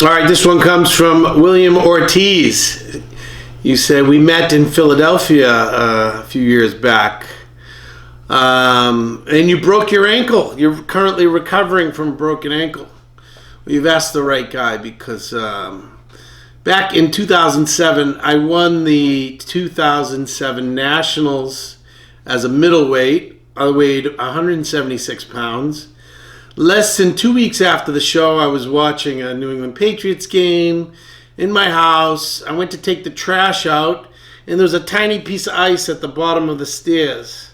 All right, this one comes from William Ortiz. You said we met in Philadelphia a few years back, and you broke your ankle. You're currently recovering from a broken ankle. Well, you've asked the right guy because back in 2007, I won the 2007 Nationals as a middleweight. I weighed 176 pounds. Less than 2 weeks after the show, I was watching a New England Patriots game in my house. I went to take the trash out, and there was a tiny piece of ice at the bottom of the stairs.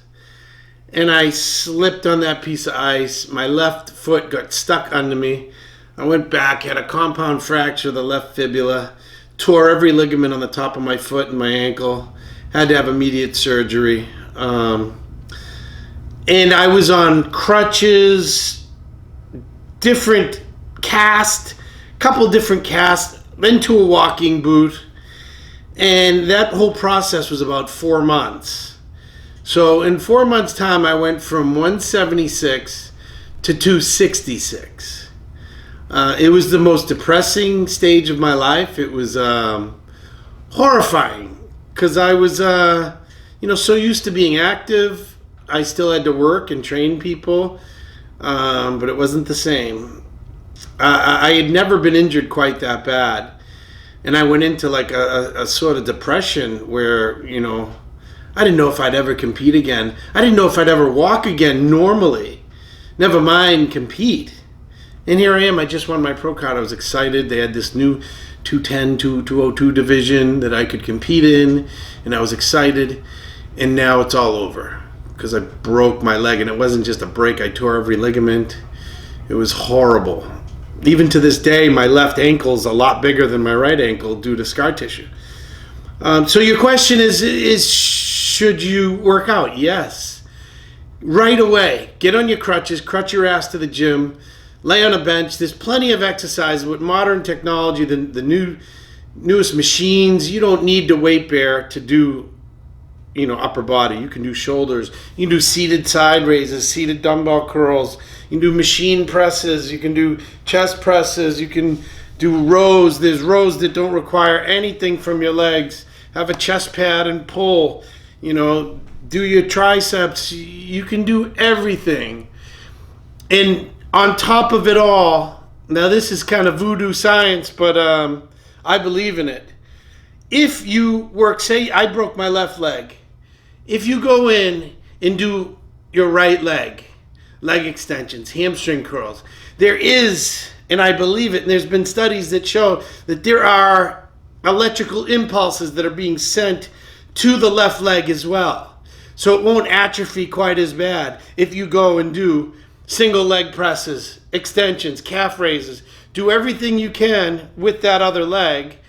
And I slipped on that piece of ice. My left foot got stuck under me. I went back, had a compound fracture of the left fibula, tore every ligament on the top of my foot and my ankle, had to have immediate surgery. And I was on crutches, different cast, couple different casts, into a walking boot, and that whole process was about 4 months. So in 4 months' time, I went from 176 to 266. It was the most depressing stage of my life. It was horrifying because I was, so used to being active. I still had to work and train people. But it wasn't the same. I had never been injured quite that bad. And I went into like a sort of depression where, I didn't know if I'd ever compete again. I didn't know if I'd ever walk again normally. Never mind compete. And here I am. I just won my pro card. I was excited. They had this new 210, 202 division that I could compete in. And I was excited. And now it's all over. Because I broke my leg, and it wasn't just a break. I tore every ligament. It was horrible. Even to this day, my left ankle is a lot bigger than my right ankle due to scar tissue. So your question is should you work out? Yes. Right away. Get on your crutches, crutch your ass to the gym, lay on a bench. There's plenty of exercise with modern technology, the newest machines. You don't need to weight bear to do upper body. You can do shoulders. You can do seated side raises, seated dumbbell curls. You can do machine presses. You can do chest presses. You can do rows. There's rows that don't require anything from your legs. Have a chest pad and pull. Do your triceps. You can do everything. And on top of it all, now this is kind of voodoo science, but I believe in it. If you work, say I broke my left leg. If you go in and do your right leg extensions, hamstring curls, there is, and I believe it, and there's been studies that show that there are electrical impulses that are being sent to the left leg as well. So it won't atrophy quite as bad if you go and do single leg presses, extensions, calf raises, do everything you can with that other leg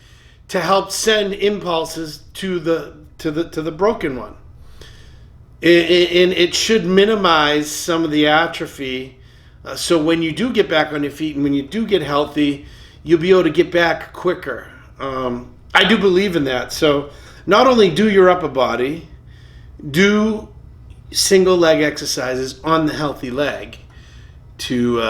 to help send impulses to the broken one. And it should minimize some of the atrophy. So when you do get back on your feet and when you do get healthy, you'll be able to get back quicker. I do believe in that. So not only do your upper body, do single leg exercises on the healthy leg to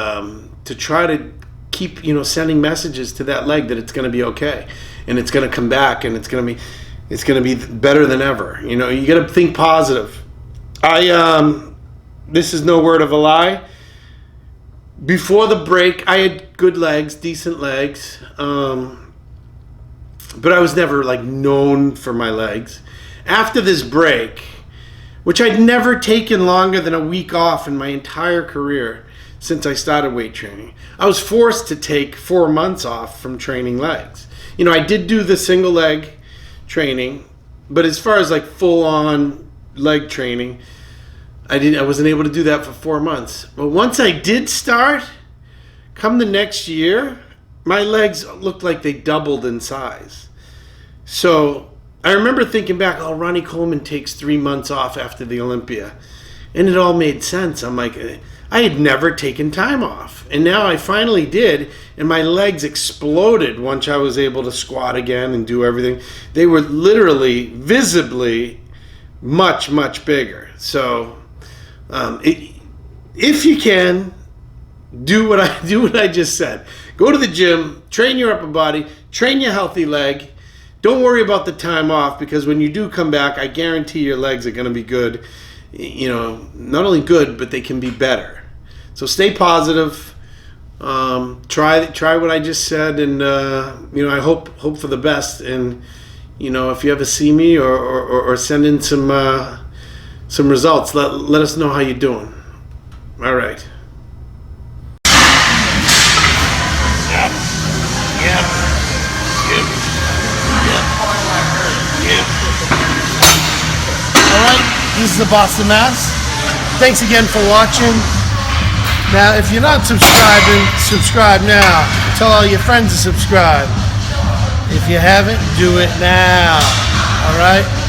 try to keep sending messages to that leg that it's going to be okay and it's going to come back and it's going to be better than ever. You got to think positive. This is no word of a lie. Before the break, I had good legs, decent legs, but I was never known for my legs. After this break, which I'd never taken longer than a week off in my entire career since I started weight training, I was forced to take 4 months off from training legs. I did do the single leg training, but as far as full on leg training, I wasn't able to do that for 4 months. But once I did start, come the next year, my legs looked like they doubled in size. So I remember thinking back, Ronnie Coleman takes 3 months off after the Olympia. And it all made sense. I'm like, I had never taken time off. And now I finally did, and my legs exploded once I was able to squat again and do everything. They were literally, visibly much, much bigger. So if you can, do what I just said. Go to the gym, train your upper body, train your healthy leg. Don't worry about the time off, because when you do come back, I guarantee your legs are going to be good. You know, not only good, but they can be better. So stay positive. Try what I just said, and you know, I hope for the best. And you know, if you ever see me or send in some results, let us know how you're doing. All right. This is the Boston Mass. Thanks again for watching. Now, if you're not subscribing, subscribe now. Tell all your friends to subscribe. If you haven't, do it now. All right?